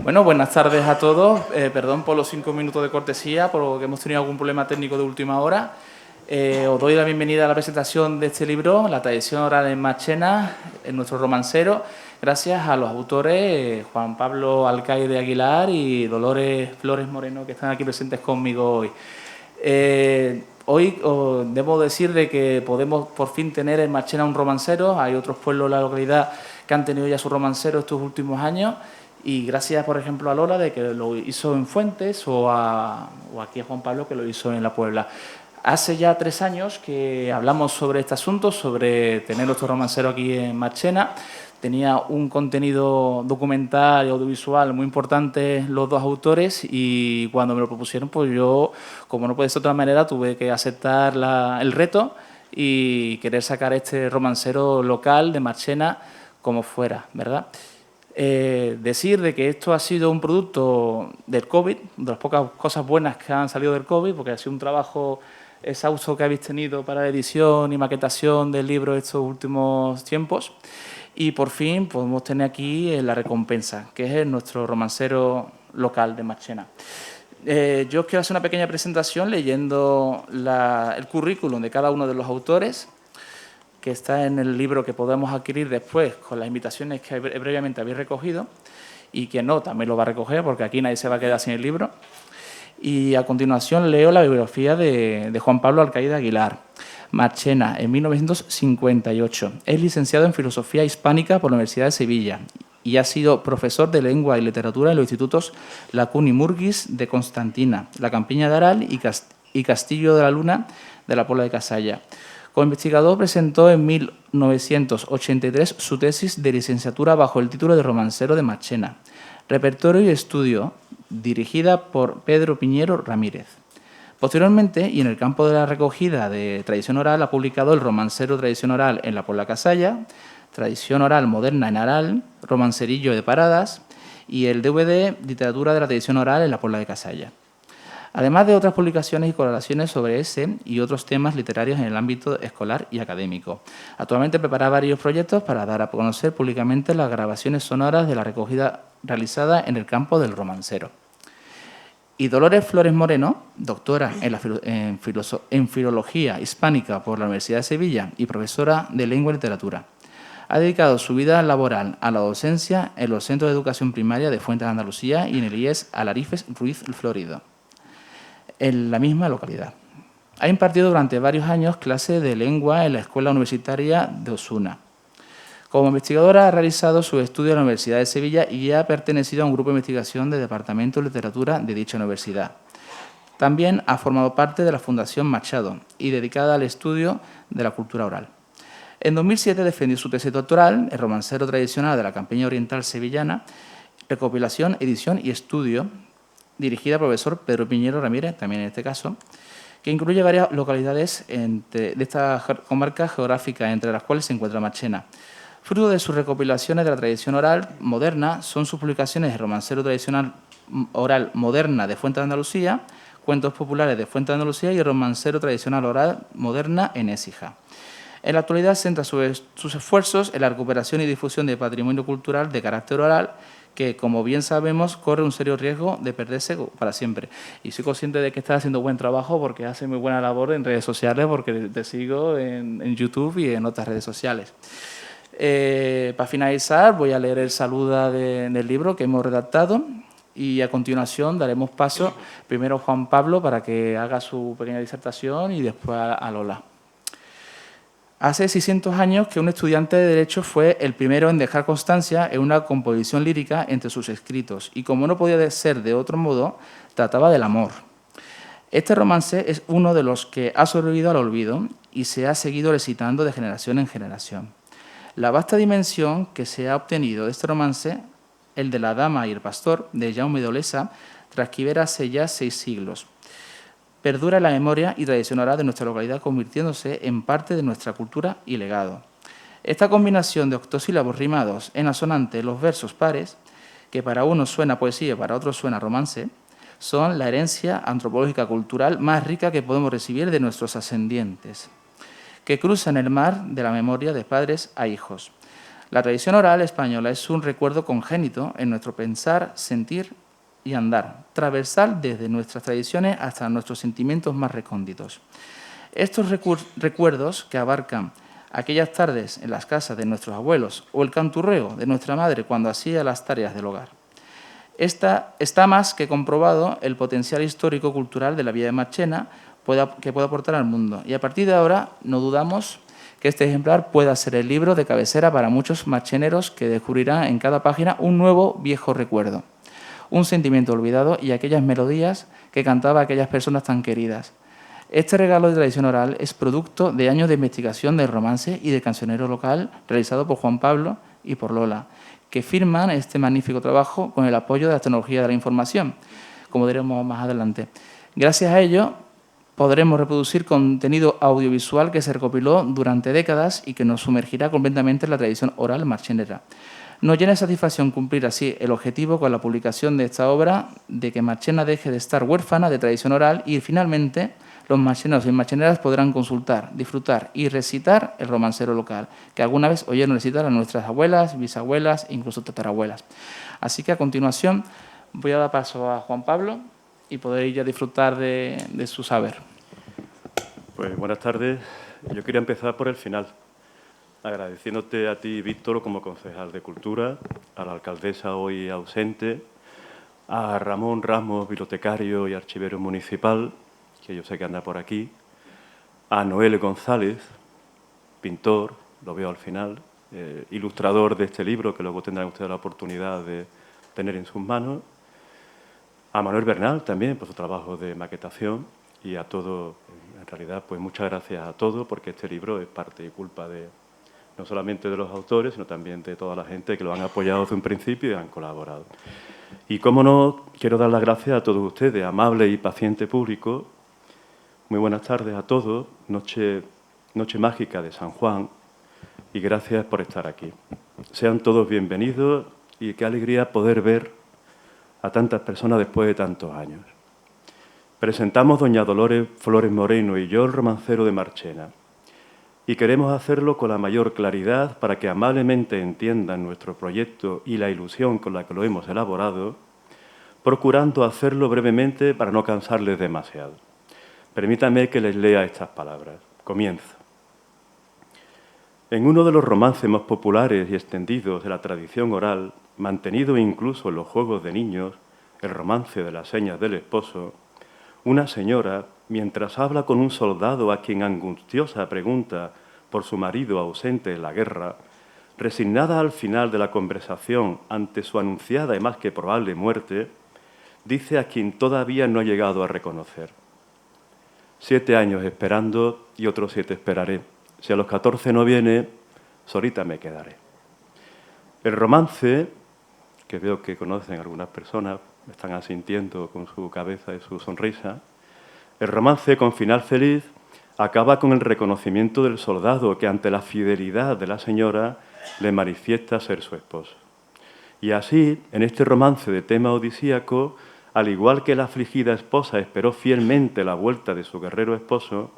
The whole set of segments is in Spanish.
Bueno, buenas tardes a todos. Perdón por los 5 minutos de cortesía, porque hemos tenido algún problema técnico de última hora. Os doy la bienvenida a la presentación de este libro, La tradición oral en Marchena, en nuestro romancero, gracias a los autores Juan Pablo Alcaide Aguilar y Dolores Flores Moreno, que están aquí presentes conmigo hoy. Hoy os debo decir de que podemos por fin tener en Marchena un romancero. Hay otros pueblos de la localidad que han tenido ya su romancero estos últimos años. Y gracias, por ejemplo, a Lola, de que lo hizo en Fuentes, o aquí a Juan Pablo, que lo hizo en La Puebla. Hace ya 3 años que hablamos sobre este asunto, sobre tener nuestro romancero aquí en Marchena. Tenía un contenido documental y audiovisual muy importante los dos autores, y cuando me lo propusieron, pues yo, como no puede ser de otra manera, tuve que aceptar el reto y querer sacar este romancero local de Marchena como fuera, ¿verdad? Decir de que esto ha sido un producto del COVID, de las pocas cosas buenas que han salido del COVID, porque ha sido un trabajo exhausto que habéis tenido para la edición y maquetación del libro estos últimos tiempos. Y por fin podemos tener aquí la recompensa, que es nuestro romancero local de Marchena. Yo os quiero hacer una pequeña presentación leyendo el currículum de cada uno de los autores, que está en el libro que podemos adquirir después con las invitaciones que previamente habéis recogido, y quien no, también lo va a recoger, porque aquí nadie se va a quedar sin el libro. Y a continuación leo la biografía de Juan Pablo Alcaide Aguilar. Marchena, en 1958. Es licenciado en Filosofía Hispánica por la Universidad de Sevilla y ha sido profesor de Lengua y Literatura en los institutos La Cunimurguis de Constantina, La Campiña de Aral y Castillo de la Luna de la Puebla de Casalla. Como investigador presentó en 1983 su tesis de licenciatura bajo el título de Romancero de Marchena, Repertorio y Estudio, dirigida por Pedro Piñero Ramírez. Posteriormente, y en el campo de la recogida de tradición oral, ha publicado el romancero Tradición oral en la Puebla de Casalla, Tradición oral moderna en Aral, Romancerillo de Paradas y el DVD Literatura de la tradición oral en la Puebla de Casalla. Además de otras publicaciones y colaboraciones sobre ese y otros temas literarios en el ámbito escolar y académico. Actualmente prepara varios proyectos para dar a conocer públicamente las grabaciones sonoras de la recogida realizada en el campo del romancero. Y Dolores Flores Moreno, doctora en Filología Hispánica por la Universidad de Sevilla y profesora de Lengua y Literatura. Ha dedicado su vida laboral a la docencia en los centros de educación primaria de Fuentes de Andalucía y en el IES Alarifes Ruiz Florido, en la misma localidad. Ha impartido durante varios años clases de lengua en la Escuela Universitaria de Osuna. Como investigadora ha realizado sus estudios en la Universidad de Sevilla y ha pertenecido a un grupo de investigación del Departamento de Literatura de dicha universidad. También ha formado parte de la Fundación Machado y dedicada al estudio de la cultura oral. En 2007 defendió su tesis doctoral, El romancero tradicional de la campiña oriental sevillana, recopilación, edición y estudio, dirigida al profesor Pedro Piñero Ramírez, también en este caso, que incluye varias localidades de esta comarca geográfica, entre las cuales se encuentra Marchena. Fruto de sus recopilaciones de la tradición oral moderna son sus publicaciones de Romancero tradicional oral moderna de Fuentes de Andalucía, Cuentos populares de Fuentes de Andalucía y Romancero tradicional oral moderna en Écija. En la actualidad centra sus esfuerzos en la recuperación y difusión de patrimonio cultural de carácter oral, que, como bien sabemos, corre un serio riesgo de perderse para siempre. Y soy consciente de que estás haciendo buen trabajo, porque hace muy buena labor en redes sociales, porque te sigo en YouTube y en otras redes sociales. Para finalizar, voy a leer el saludo del libro que hemos redactado y a continuación daremos paso primero a Juan Pablo para que haga su pequeña disertación y después a Lola. Hace 600 años que un estudiante de Derecho fue el primero en dejar constancia en una composición lírica entre sus escritos y, como no podía ser de otro modo, trataba del amor. Este romance es uno de los que ha sobrevivido al olvido y se ha seguido recitando de generación en generación. La vasta dimensión que se ha obtenido de este romance, el de La dama y el pastor, de Jaume de Olesa, transcribiera hace ya 6 siglos. Perdura en la memoria y tradición oral de nuestra localidad, convirtiéndose en parte de nuestra cultura y legado. Esta combinación de octosílabos rimados en asonante, los versos pares, que para unos suena poesía y para otros suena romance, son la herencia antropológica cultural más rica que podemos recibir de nuestros ascendientes, que cruzan el mar de la memoria de padres a hijos. La tradición oral española es un recuerdo congénito en nuestro pensar, sentir y andar, transversal desde nuestras tradiciones hasta nuestros sentimientos más recónditos. Estos recuerdos que abarcan aquellas tardes en las casas de nuestros abuelos o el canturreo de nuestra madre cuando hacía las tareas del hogar. Está más que comprobado el potencial histórico-cultural de la villa de Marchena que puede aportar al mundo. Y a partir de ahora no dudamos que este ejemplar pueda ser el libro de cabecera para muchos marcheneros que descubrirán en cada página un nuevo viejo recuerdo, un sentimiento olvidado y aquellas melodías que cantaban aquellas personas tan queridas. Este regalo de tradición oral es producto de años de investigación del romance y del cancionero local realizado por Juan Pablo y por Lola, que firman este magnífico trabajo con el apoyo de la tecnología de la información, como diremos más adelante. Gracias a ello, podremos reproducir contenido audiovisual que se recopiló durante décadas y que nos sumergirá completamente en la tradición oral marchenera. Nos llena de satisfacción cumplir así el objetivo con la publicación de esta obra, de que Marchena deje de estar huérfana de tradición oral y, finalmente, los marcheneros y marcheneras podrán consultar, disfrutar y recitar el romancero local, que alguna vez oyeron recitar a nuestras abuelas, bisabuelas e incluso tatarabuelas. Así que, a continuación, voy a dar paso a Juan Pablo y podéis ya disfrutar de su saber. Pues buenas tardes. Yo quería empezar por el final, agradeciéndote a ti, Víctor, como concejal de Cultura, a la alcaldesa hoy ausente, a Ramón Ramos, bibliotecario y archivero municipal, que yo sé que anda por aquí, a Noel González, pintor, lo veo al final, ilustrador de este libro, que luego tendrán ustedes la oportunidad de tener en sus manos, a Manuel Bernal también por su trabajo de maquetación y a todos, en realidad, pues muchas gracias a todos, porque este libro es parte y culpa de no solamente de los autores, sino también de toda la gente que lo han apoyado desde un principio y han colaborado. Y, cómo no, quiero dar las gracias a todos ustedes, amable y paciente público. Muy buenas tardes a todos, noche mágica de San Juan, y gracias por estar aquí. Sean todos bienvenidos y qué alegría poder ver a tantas personas después de tantos años. Presentamos doña Dolores Flores Moreno y yo el romancero de Marchena, y queremos hacerlo con la mayor claridad para que amablemente entiendan nuestro proyecto y la ilusión con la que lo hemos elaborado, procurando hacerlo brevemente para no cansarles demasiado. Permítanme que les lea estas palabras. Comienzo. En uno de los romances más populares y extendidos de la tradición oral, mantenido incluso en los juegos de niños, el romance de las señas del esposo, una señora, mientras habla con un soldado a quien angustiosa pregunta por su marido ausente en la guerra, resignada al final de la conversación ante su anunciada y más que probable muerte, dice a quien todavía no ha llegado a reconocer: 7 años esperando y otros 7 esperaré. Si a los 14 no viene, solita me quedaré. El romance, que veo que conocen algunas personas, me están asintiendo con su cabeza y su sonrisa, el romance con final feliz acaba con el reconocimiento del soldado que ante la fidelidad de la señora le manifiesta ser su esposo. Y así, en este romance de tema odisíaco, al igual que la afligida esposa esperó fielmente la vuelta de su guerrero esposo,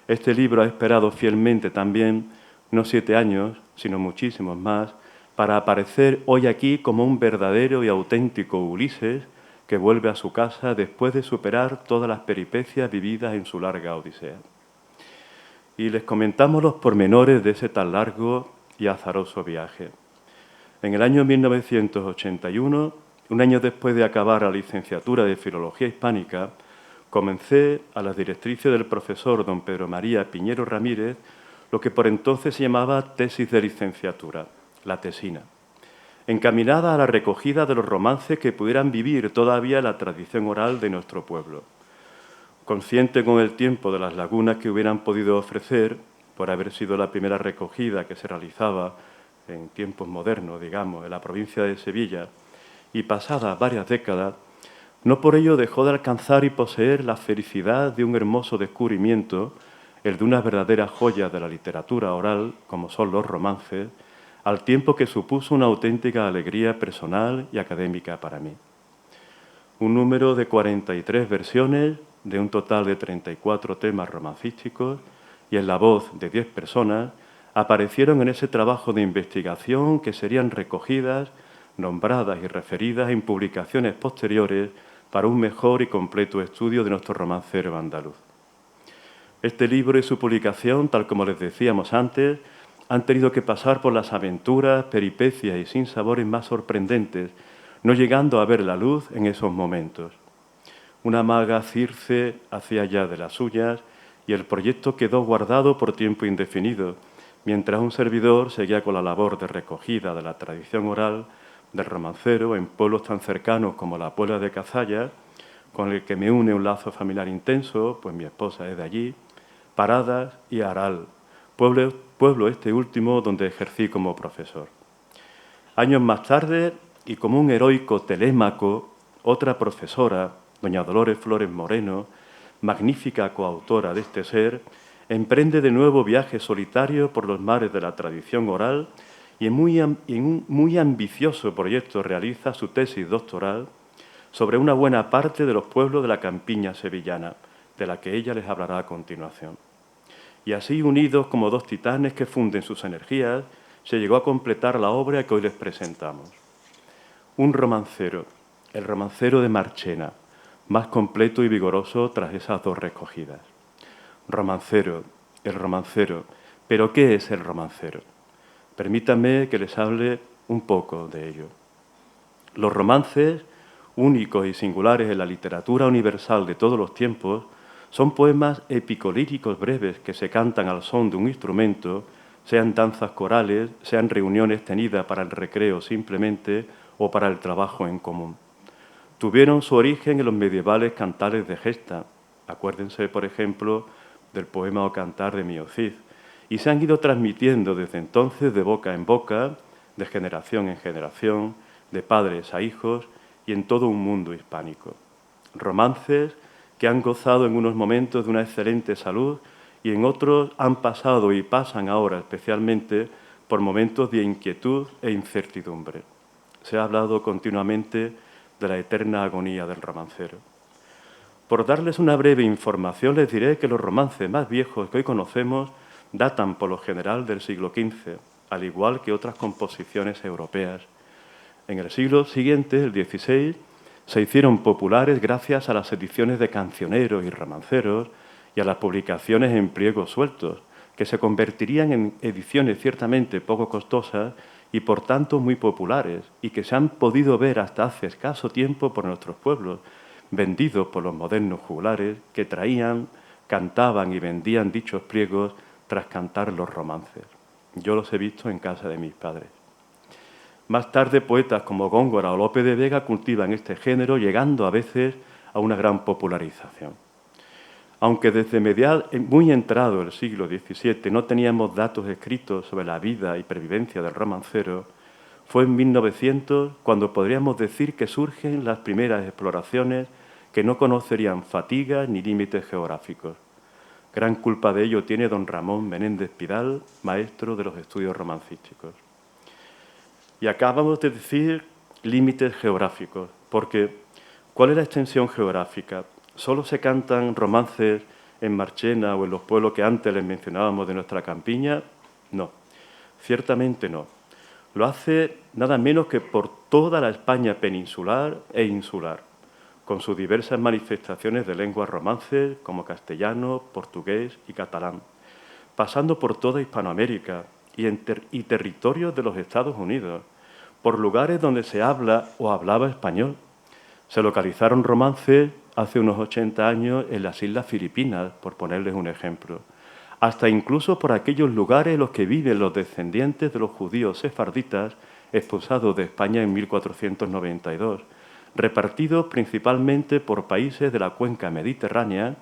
este libro ha esperado fielmente también, no 7 años, sino muchísimos más, para aparecer hoy aquí como un verdadero y auténtico Ulises que vuelve a su casa después de superar todas las peripecias vividas en su larga odisea. Y les comentamos los pormenores de ese tan largo y azaroso viaje. En el año 1981, un año después de acabar la licenciatura de Filología Hispánica, comencé, a las directrices del profesor don Pedro María Piñero Ramírez, lo que por entonces se llamaba tesis de licenciatura, la tesina, encaminada a la recogida de los romances que pudieran vivir todavía la tradición oral de nuestro pueblo. Consciente con el tiempo de las lagunas que hubieran podido ofrecer, por haber sido la primera recogida que se realizaba en tiempos modernos, digamos, en la provincia de Sevilla, y pasadas varias décadas, no por ello dejó de alcanzar y poseer la felicidad de un hermoso descubrimiento, el de unas verdaderas joyas de la literatura oral, como son los romances, al tiempo que supuso una auténtica alegría personal y académica para mí. Un número de 43 versiones, de un total de 34 temas romancísticos, y en la voz de 10 personas, aparecieron en ese trabajo de investigación que serían recogidas, nombradas y referidas en publicaciones posteriores para un mejor y completo estudio de nuestro romancero andaluz. Este libro y su publicación, tal como les decíamos antes, han tenido que pasar por las aventuras, peripecias y sinsabores más sorprendentes, no llegando a ver la luz en esos momentos. Una maga Circe hacía ya de las suyas y el proyecto quedó guardado por tiempo indefinido, mientras un servidor seguía con la labor de recogida de la tradición oral del romancero en pueblos tan cercanos como la Puebla de Cazalla, con el que me une un lazo familiar intenso, pues mi esposa es de allí, Paradas y Aral, pueblo este último donde ejercí como profesor. Años más tarde, y como un heroico Telémaco, otra profesora, doña Dolores Flores Moreno, magnífica coautora de este ser, emprende de nuevo viaje solitario por los mares de la tradición oral y en un muy ambicioso proyecto realiza su tesis doctoral sobre una buena parte de los pueblos de la campiña sevillana, de la que ella les hablará a continuación. Y así, unidos como dos titanes que funden sus energías, se llegó a completar la obra que hoy les presentamos. Un romancero, el romancero de Marchena, más completo y vigoroso tras esas dos recogidas. Romancero, el romancero. ¿Pero qué es el romancero? Permítanme que les hable un poco de ello. Los romances, únicos y singulares en la literatura universal de todos los tiempos, son poemas épico-líricos breves que se cantan al son de un instrumento, sean danzas corales, sean reuniones tenidas para el recreo simplemente o para el trabajo en común. Tuvieron su origen en los medievales cantares de gesta. Acuérdense, por ejemplo, del poema o cantar de Mío Cid, y se han ido transmitiendo desde entonces de boca en boca, de generación en generación, de padres a hijos y en todo un mundo hispánico. Romances que han gozado en unos momentos de una excelente salud y en otros han pasado y pasan ahora especialmente por momentos de inquietud e incertidumbre. Se ha hablado continuamente de la eterna agonía del romancero. Por darles una breve información, les diré que los romances más viejos que hoy conocemos datan por lo general del siglo XV, al igual que otras composiciones europeas. En el siglo siguiente, el XVI, se hicieron populares gracias a las ediciones de cancioneros y romanceros y a las publicaciones en pliegos sueltos, que se convertirían en ediciones ciertamente poco costosas y por tanto muy populares, y que se han podido ver hasta hace escaso tiempo por nuestros pueblos, vendidos por los modernos juglares que traían, cantaban y vendían dichos pliegos tras cantar los romances. Yo los he visto en casa de mis padres. Más tarde, poetas como Góngora o Lope de Vega cultivan este género, llegando a veces a una gran popularización. Aunque desde muy entrado el siglo XVII no teníamos datos escritos sobre la vida y pervivencia del romancero, fue en 1900 cuando podríamos decir que surgen las primeras exploraciones que no conocerían fatigas ni límites geográficos. Gran culpa de ello tiene don Ramón Menéndez Pidal, maestro de los estudios romancísticos. Y acabamos de decir límites geográficos, porque ¿cuál es la extensión geográfica? ¿Solo se cantan romances en Marchena o en los pueblos que antes les mencionábamos de nuestra campiña? No, ciertamente no. Lo hace nada menos que por toda la España peninsular e insular, con sus diversas manifestaciones de lenguas romances como castellano, portugués y catalán, pasando por toda Hispanoamérica y territorios de los Estados Unidos, por lugares donde se habla o hablaba español. Se localizaron romances hace unos 80 años en las Islas Filipinas, por ponerles un ejemplo, hasta incluso por aquellos lugares en los que viven los descendientes de los judíos sefarditas expulsados de España en 1492, repartidos principalmente por países de la cuenca mediterránea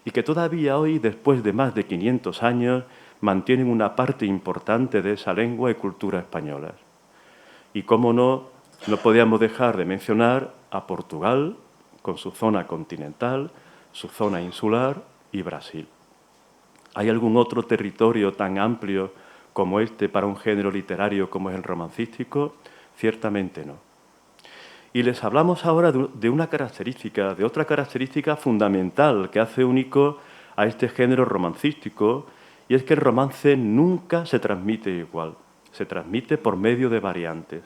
y que todavía hoy, después de más de 500 años, mantienen una parte importante de esa lengua y cultura españolas. Y cómo no podíamos dejar de mencionar a Portugal, con su zona continental, su zona insular y Brasil. ¿Hay algún otro territorio tan amplio como este para un género literario como es el romancístico? Ciertamente no. Y les hablamos ahora de otra característica fundamental que hace único a este género romancístico y es que el romance nunca se transmite igual, se transmite por medio de variantes.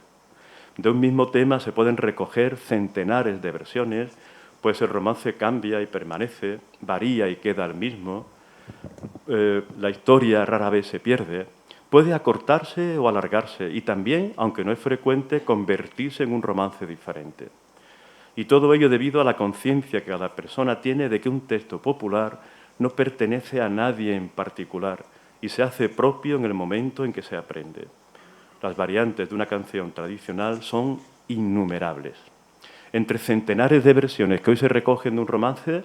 De un mismo tema se pueden recoger centenares de versiones, pues el romance cambia y permanece, varía y queda el mismo, la historia rara vez se pierde, puede acortarse o alargarse y también, aunque no es frecuente, convertirse en un romance diferente. Y todo ello debido a la conciencia que cada persona tiene de que un texto popular no pertenece a nadie en particular y se hace propio en el momento en que se aprende. Las variantes de una canción tradicional son innumerables. Entre centenares de versiones que hoy se recogen de un romance,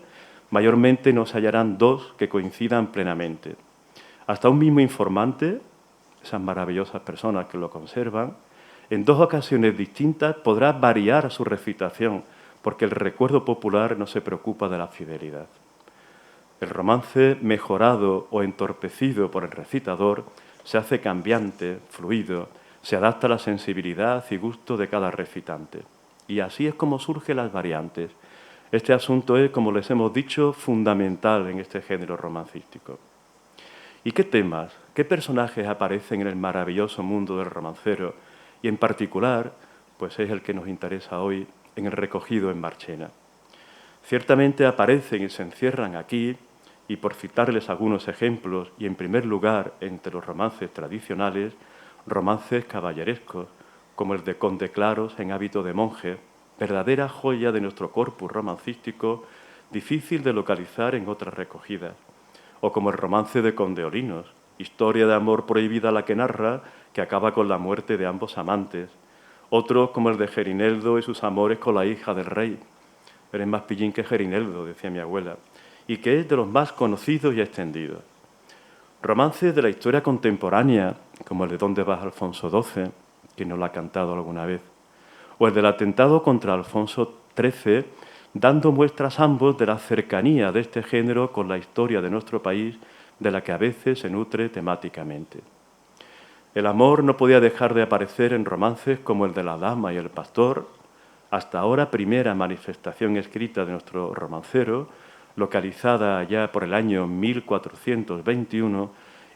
mayormente no se hallarán dos que coincidan plenamente. Hasta un mismo informante, esas maravillosas personas que lo conservan, en dos ocasiones distintas podrá variar su recitación, porque el recuerdo popular no se preocupa de la fidelidad. El romance, mejorado o entorpecido por el recitador, se hace cambiante, fluido, se adapta a la sensibilidad y gusto de cada recitante. Y así es como surgen las variantes. Este asunto es, como les hemos dicho, fundamental en este género romancístico. ¿Y qué temas, qué personajes aparecen en el maravilloso mundo del romancero? Y en particular, pues es el que nos interesa hoy, en el recogido en Marchena. Ciertamente aparecen y se encierran aquí, y por citarles algunos ejemplos, y en primer lugar, entre los romances tradicionales, romances caballerescos, como el de Conde Claros en hábito de monje, verdadera joya de nuestro corpus romancístico, difícil de localizar en otras recogidas, o como el romance de Condeolinos, historia de amor prohibida la que narra, que acaba con la muerte de ambos amantes, otro como el de Gerineldo y sus amores con la hija del rey. Eres más pillín que Gerineldo, decía mi abuela, y que es de los más conocidos y extendidos. Romances de la historia contemporánea, como el de ¿Dónde vas, Alfonso XII?, que nos lo ha cantado alguna vez, o el del atentado contra Alfonso XIII, dando muestras ambos de la cercanía de este género con la historia de nuestro país, de la que a veces se nutre temáticamente. El amor no podía dejar de aparecer en romances como el de La dama y el pastor, hasta ahora primera manifestación escrita de nuestro romancero, localizada ya por el año 1421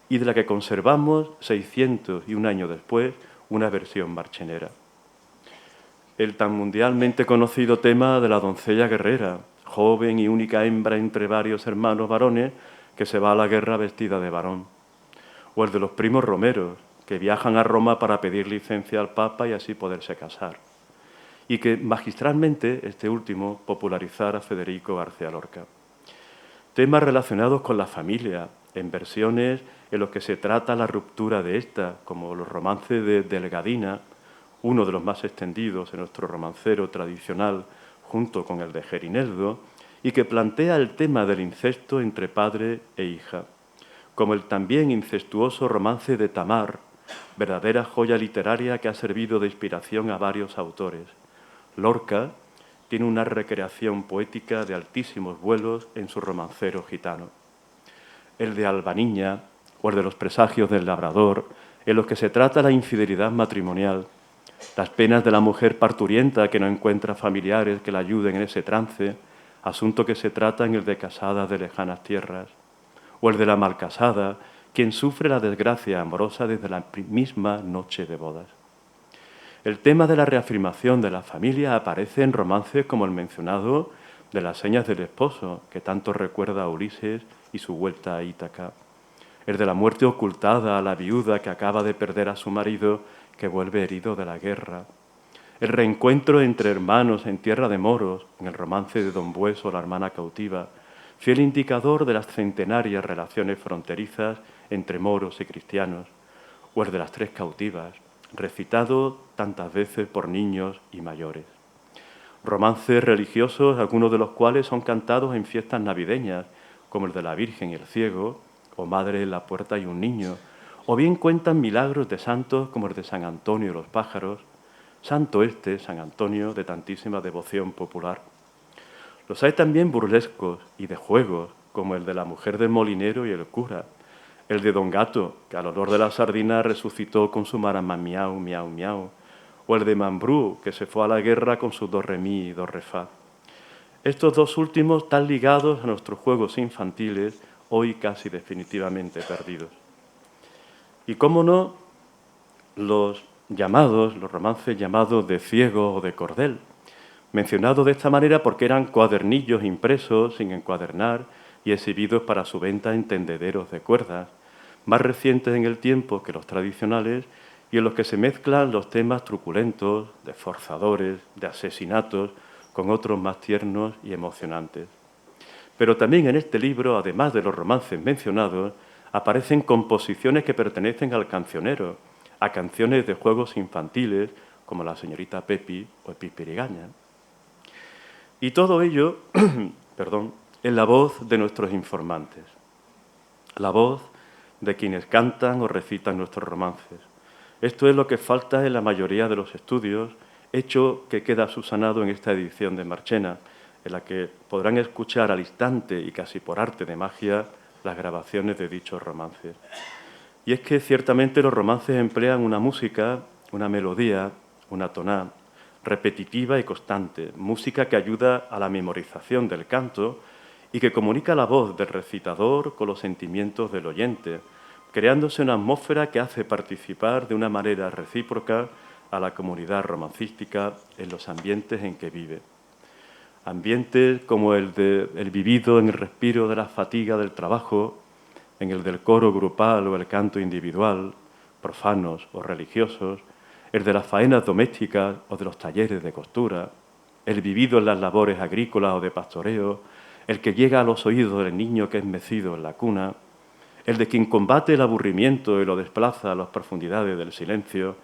y de la que conservamos 601 años después una versión marchenera. El tan mundialmente conocido tema de la doncella guerrera, joven y única hembra entre varios hermanos varones que se va a la guerra vestida de varón. O el de los primos romeros, que viajan a Roma para pedir licencia al Papa y así poderse casar. Y que magistralmente, este último, popularizara Federico García Lorca. Temas relacionados con la familia, en versiones en los que se trata la ruptura de esta, como los romances de Delgadina, uno de los más extendidos en nuestro romancero tradicional, junto con el de Gerineldo, y que plantea el tema del incesto entre padre e hija, como el también incestuoso romance de Tamar, verdadera joya literaria que ha servido de inspiración a varios autores. Lorca tiene una recreación poética de altísimos vuelos en su romancero gitano. El de Albaniña, o el de los presagios del labrador, en los que se trata la infidelidad matrimonial, las penas de la mujer parturienta que no encuentra familiares que la ayuden en ese trance, asunto que se trata en el de Casada de lejanas tierras, o el de la malcasada, quien sufre la desgracia amorosa desde la misma noche de bodas. El tema de la reafirmación de la familia aparece en romances como el mencionado de Las señas del esposo, que tanto recuerda a Ulises y su vuelta a Ítaca. El de la muerte ocultada a la viuda que acaba de perder a su marido, que vuelve herido de la guerra. El reencuentro entre hermanos en tierra de moros, en el romance de Don Bueso, la hermana cautiva, fiel indicador de las centenarias relaciones fronterizas entre moros y cristianos, o el de las tres cautivas, recitado tantas veces por niños y mayores. Romances religiosos, algunos de los cuales son cantados en fiestas navideñas, como el de la Virgen y el Ciego, o Madre en la puerta y un niño, o bien cuentan milagros de santos como el de San Antonio y los pájaros, santo este, San Antonio, de tantísima devoción popular. Los hay también burlescos y de juegos, como el de la mujer del molinero y el cura, el de Don Gato, que al olor de la sardina resucitó con su marama miau, miau, miau, o el de Mambrú, que se fue a la guerra con su do re mi y do re fa. Estos dos últimos tan ligados a nuestros juegos infantiles hoy casi definitivamente perdidos. Y cómo no, los romances llamados de Ciego o de Cordel, mencionados de esta manera porque eran cuadernillos impresos sin encuadernar y exhibidos para su venta en tendederos de cuerdas, más recientes en el tiempo que los tradicionales y en los que se mezclan los temas truculentos, de forzadores, de asesinatos, con otros más tiernos y emocionantes. Pero también en este libro, además de los romances mencionados, aparecen composiciones que pertenecen al cancionero, a canciones de juegos infantiles, como La señorita Pepi o Pipirigaña. Y todo ello, en la voz de nuestros informantes, la voz de quienes cantan o recitan nuestros romances. Esto es lo que falta en la mayoría de los estudios, hecho que queda subsanado en esta edición de Marchena, en la que podrán escuchar al instante y casi por arte de magia las grabaciones de dichos romances. Y es que ciertamente los romances emplean una música, una melodía, una toná, repetitiva y constante, música que ayuda a la memorización del canto y que comunica la voz del recitador con los sentimientos del oyente, creándose una atmósfera que hace participar de una manera recíproca a la comunidad romancística en los ambientes en que vive. Ambientes como el vivido en el respiro de la fatiga del trabajo, en el del coro grupal o el canto individual, profanos o religiosos, el de las faenas domésticas o de los talleres de costura, el vivido en las labores agrícolas o de pastoreo, el que llega a los oídos del niño que es mecido en la cuna, el de quien combate el aburrimiento y lo desplaza a las profundidades del silencio,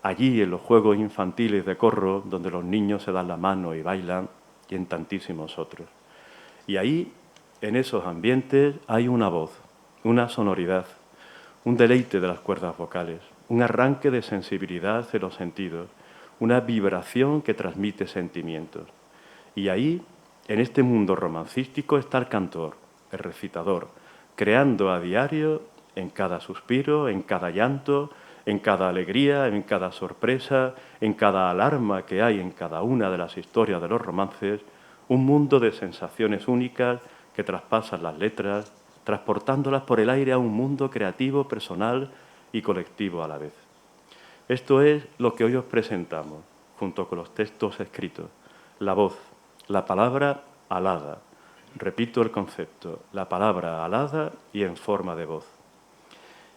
allí en los juegos infantiles de corro, donde los niños se dan la mano y bailan, y en tantísimos otros. Y ahí, en esos ambientes, hay una voz, una sonoridad, un deleite de las cuerdas vocales, un arranque de sensibilidad de los sentidos, una vibración que transmite sentimientos. Y ahí, en este mundo romancístico, está el cantor, el recitador, creando a diario, en cada suspiro, en cada llanto, en cada alegría, en cada sorpresa, en cada alarma que hay en cada una de las historias de los romances, un mundo de sensaciones únicas que traspasan las letras, transportándolas por el aire a un mundo creativo, personal y colectivo a la vez. Esto es lo que hoy os presentamos, junto con los textos escritos, la voz, la palabra alada. Repito el concepto, la palabra alada y en forma de voz.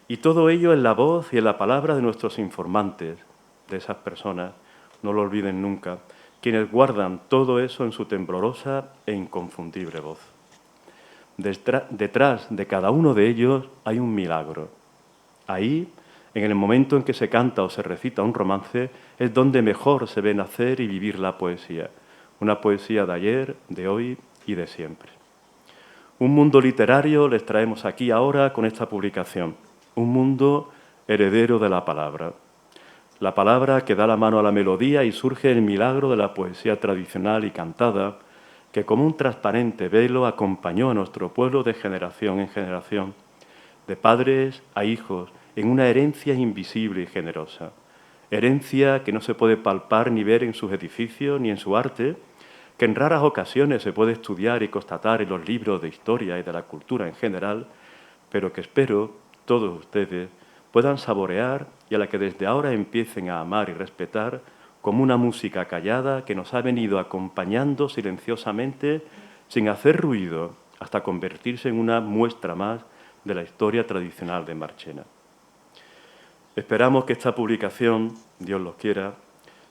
Y todo ello en la voz y en la palabra de nuestros informantes, de esas personas, no lo olviden nunca, quienes guardan todo eso en su temblorosa e inconfundible voz. Detrás de cada uno de ellos hay un milagro. Ahí, en el momento en que se canta o se recita un romance, es donde mejor se ve nacer y vivir la poesía. Una poesía de ayer, de hoy y de siempre. Un mundo literario les traemos aquí ahora con esta publicación. Un mundo heredero de la palabra que da la mano a la melodía y surge el milagro de la poesía tradicional y cantada, que como un transparente velo acompañó a nuestro pueblo de generación en generación, de padres a hijos, en una herencia invisible y generosa, herencia que no se puede palpar ni ver en sus edificios ni en su arte, que en raras ocasiones se puede estudiar y constatar en los libros de historia y de la cultura en general, pero que espero todos ustedes puedan saborear y a la que desde ahora empiecen a amar y respetar como una música callada que nos ha venido acompañando silenciosamente, sin hacer ruido, hasta convertirse en una muestra más de la historia tradicional de Marchena. Esperamos que esta publicación, Dios lo quiera,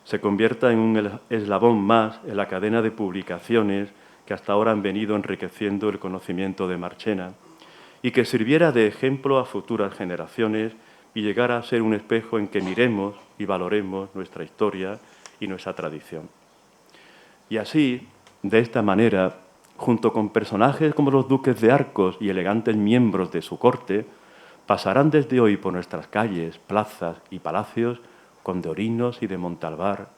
se convierta en un eslabón más en la cadena de publicaciones que hasta ahora han venido enriqueciendo el conocimiento de Marchena y que sirviera de ejemplo a futuras generaciones y llegara a ser un espejo en que miremos y valoremos nuestra historia y nuestra tradición. Y así, de esta manera, junto con personajes como los duques de Arcos y elegantes miembros de su corte, pasarán desde hoy por nuestras calles, plazas y palacios condorinos y de Montalbar,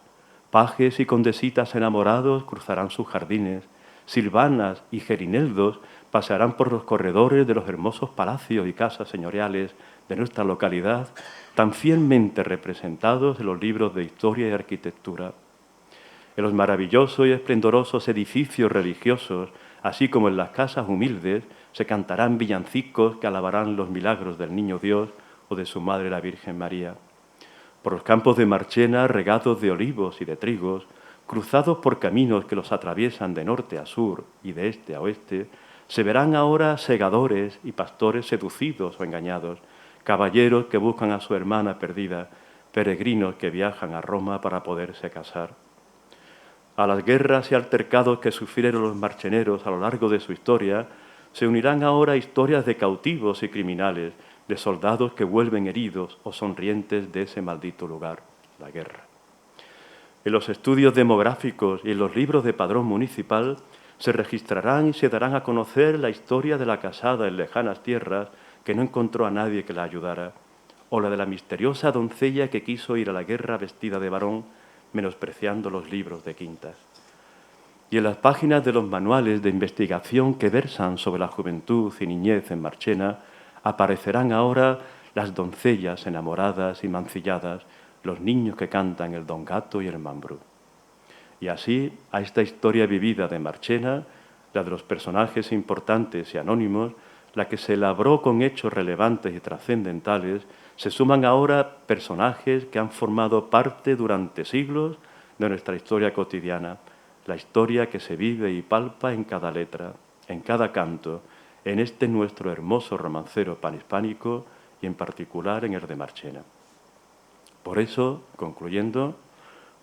pajes y condesitas enamorados cruzarán sus jardines, silvanas y gerineldos pasearán por los corredores de los hermosos palacios y casas señoriales de nuestra localidad, tan fielmente representados en los libros de historia y arquitectura. En los maravillosos y esplendorosos edificios religiosos, así como en las casas humildes, se cantarán villancicos que alabarán los milagros del Niño Dios o de su Madre la Virgen María. Por los campos de Marchena, regados de olivos y de trigos, cruzados por caminos que los atraviesan de norte a sur y de este a oeste, se verán ahora segadores y pastores seducidos o engañados, caballeros que buscan a su hermana perdida, peregrinos que viajan a Roma para poderse casar. A las guerras y altercados que sufrieron los marcheneros a lo largo de su historia, se unirán ahora historias de cautivos y criminales, de soldados que vuelven heridos o sonrientes de ese maldito lugar, la guerra. En los estudios demográficos y en los libros de padrón municipal se registrarán y se darán a conocer la historia de la casada en lejanas tierras que no encontró a nadie que la ayudara, o la de la misteriosa doncella que quiso ir a la guerra vestida de varón, menospreciando los libros de quintas. Y en las páginas de los manuales de investigación que versan sobre la juventud y niñez en Marchena, aparecerán ahora las doncellas enamoradas y mancilladas, los niños que cantan el Don Gato y el Mambrú. Y así, a esta historia vivida de Marchena, la de los personajes importantes y anónimos, la que se labró con hechos relevantes y trascendentales, se suman ahora personajes que han formado parte durante siglos de nuestra historia cotidiana, la historia que se vive y palpa en cada letra, en cada canto, en este nuestro hermoso romancero panhispánico y en particular en el de Marchena. Por eso, concluyendo,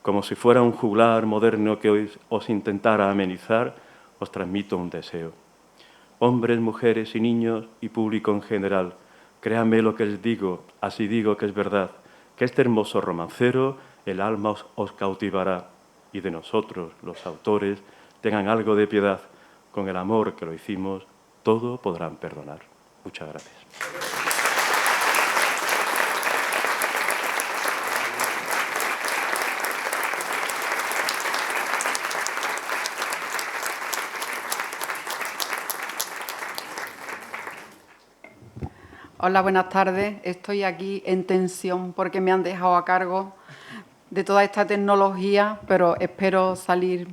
como si fuera un juglar moderno que hoy os intentara amenizar, os transmito un deseo. Hombres, mujeres y niños y público en general, créanme lo que les digo, así digo que es verdad, que este hermoso romancero el alma os cautivará y de nosotros, los autores, tengan algo de piedad, con el amor que lo hicimos, todo podrán perdonar. Muchas gracias. Hola, buenas tardes. Estoy aquí en tensión porque me han dejado a cargo de toda esta tecnología, pero espero salir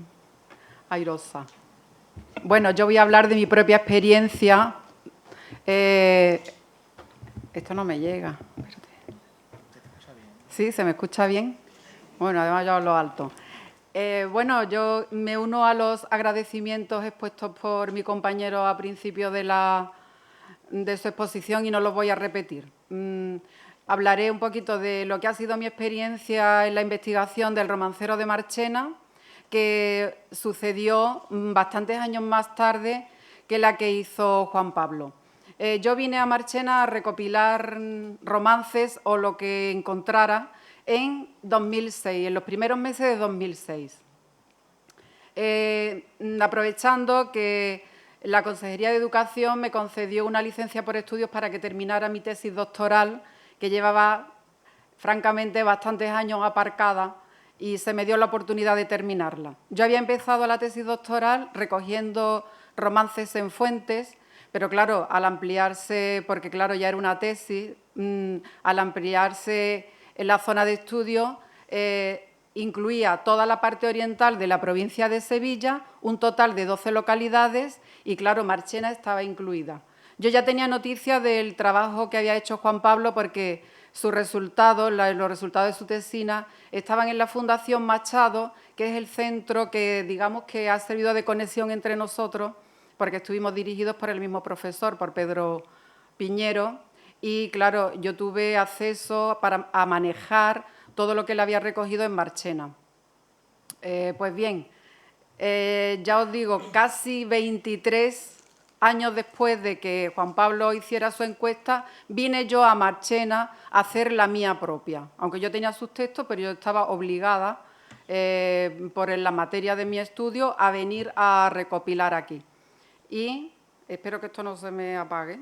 airosa. Bueno, yo voy a hablar de mi propia experiencia. Esto no me llega. Espérate. ¿Sí? ¿Se me escucha bien? Bueno, además yo hablo alto. Bueno, yo me uno a los agradecimientos expuestos por mi compañero a principio de su exposición y no los voy a repetir. Hablaré un poquito de lo que ha sido mi experiencia en la investigación del romancero de Marchena, que sucedió bastantes años más tarde que la que hizo Juan Pablo. Yo vine a Marchena a recopilar romances o lo que encontrara en 2006, en los primeros meses de 2006. Aprovechando que la Consejería de Educación me concedió una licencia por estudios para que terminara mi tesis doctoral, que llevaba, francamente, bastantes años aparcada y se me dio la oportunidad de terminarla. Yo había empezado la tesis doctoral recogiendo romances en fuentes, pero claro, al ampliarse, porque claro, ya era una tesis, al ampliarse en la zona de estudio, incluía toda la parte oriental de la provincia de Sevilla, un total de 12 localidades y, claro, Marchena estaba incluida. Yo ya tenía noticia del trabajo que había hecho Juan Pablo porque sus resultados, los resultados de su tesina, estaban en la Fundación Machado, que es el centro que, digamos, que ha servido de conexión entre nosotros, porque estuvimos dirigidos por el mismo profesor, por Pedro Piñero, y, claro, yo tuve acceso a manejar todo lo que él había recogido en Marchena. Pues bien, ya os digo, casi 23 años después de que Juan Pablo hiciera su encuesta, vine yo a Marchena a hacer la mía propia. Aunque yo tenía sus textos, pero yo estaba obligada, por la materia de mi estudio, a venir a recopilar aquí. Y espero que esto no se me apague.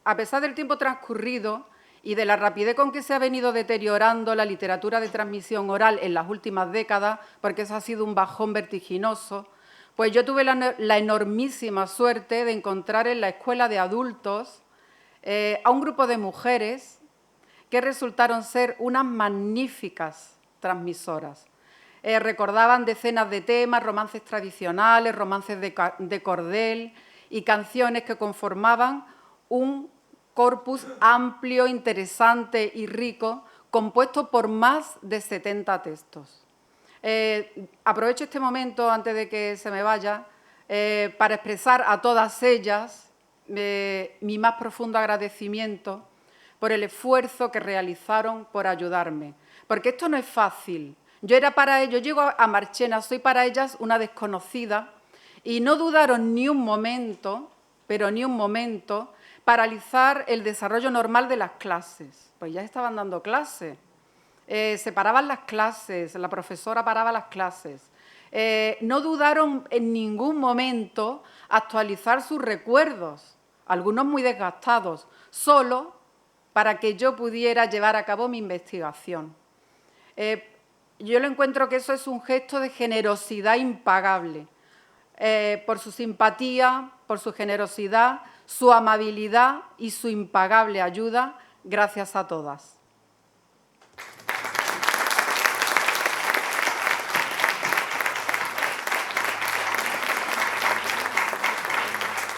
A pesar del tiempo transcurrido y de la rapidez con que se ha venido deteriorando la literatura de transmisión oral en las últimas décadas, porque eso ha sido un bajón vertiginoso, pues yo tuve la enormísima suerte de encontrar en la escuela de adultos a un grupo de mujeres que resultaron ser unas magníficas transmisoras. recordaban decenas de temas, romances tradicionales, romances de cordel y canciones que conformaban un corpus amplio, interesante y rico, compuesto por más de 70 textos. Aprovecho este momento, antes de que se me vaya, para expresar a todas ellas mi más profundo agradecimiento por el esfuerzo que realizaron por ayudarme. Porque esto no es fácil. Yo llego a Marchena, soy para ellas una desconocida y no dudaron ni un momento, pero ni un momento, paralizar el desarrollo normal de las clases. Pues ya estaban dando clases. Se paraban las clases, la profesora paraba las clases. No dudaron en ningún momento actualizar sus recuerdos, algunos muy desgastados, solo para que yo pudiera llevar a cabo mi investigación. Yo lo encuentro que eso es un gesto de generosidad impagable, por su simpatía, por su generosidad, su amabilidad y su impagable ayuda. Gracias a todas.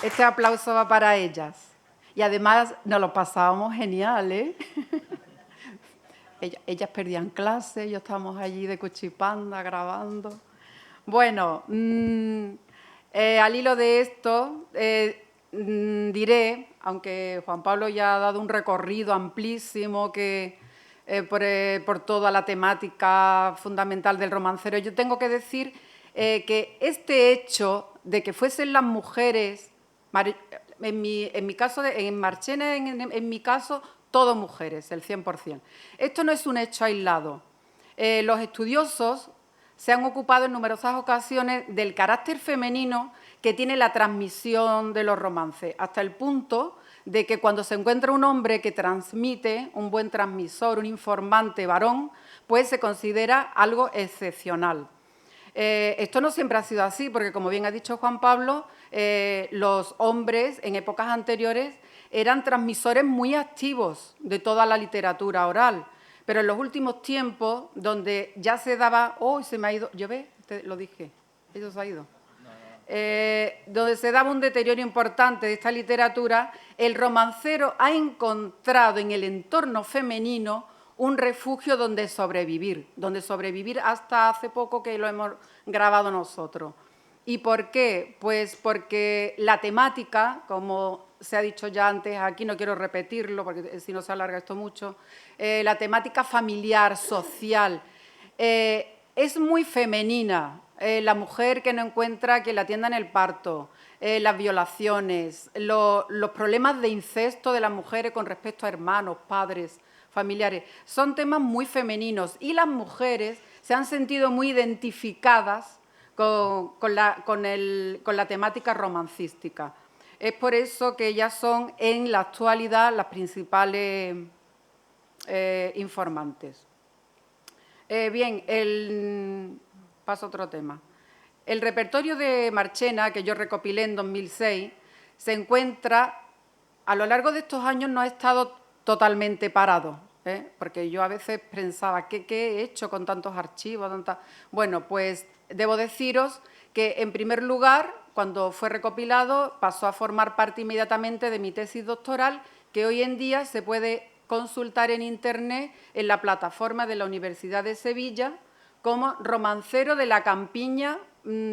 Este aplauso va para ellas. Y además nos lo pasábamos genial, ¿eh? Ellas perdían clase, yo estábamos allí de cuchipanda grabando. Bueno, al hilo de esto diré, aunque Juan Pablo ya ha dado un recorrido amplísimo por toda la temática fundamental del romancero, yo tengo que decir que este hecho de que fuesen las mujeres, en mi caso, en Marchena, en mi caso, todo mujeres, el 100%. Esto no es un hecho aislado. Los estudiosos se han ocupado en numerosas ocasiones del carácter femenino que tiene la transmisión de los romances, hasta el punto de que cuando se encuentra un hombre que transmite, un buen transmisor, un informante varón, pues se considera algo excepcional. Esto no siempre ha sido así, porque como bien ha dicho Juan Pablo, los hombres en épocas anteriores eran transmisores muy activos de toda la literatura oral, pero en los últimos tiempos, donde ya se daba... ¡Oh, se me ha ido! ¿Yo ve? Lo dije. ¿Eso se ha ido? Donde se daba un deterioro importante de esta literatura, el romancero ha encontrado en el entorno femenino un refugio donde sobrevivir hasta hace poco que lo hemos grabado nosotros. ¿Y por qué? Pues porque la temática, como se ha dicho ya antes, aquí no quiero repetirlo porque si no se alarga esto mucho, la temática familiar, social, es muy femenina. La mujer que no encuentra quien la atienda en el parto, las violaciones, los problemas de incesto de las mujeres con respecto a hermanos, padres, familiares, son temas muy femeninos y las mujeres se han sentido muy identificadas con la temática romancística. Es por eso que ellas son en la actualidad las principales informantes. Paso a otro tema. El repertorio de Marchena, que yo recopilé en 2006, se encuentra, a lo largo de estos años no ha estado totalmente parado, porque yo a veces pensaba, ¿qué he hecho con tantos archivos? Bueno, pues debo deciros que, en primer lugar, cuando fue recopilado, pasó a formar parte inmediatamente de mi tesis doctoral, que hoy en día se puede consultar en Internet en la plataforma de la Universidad de Sevilla como romancero de la campiña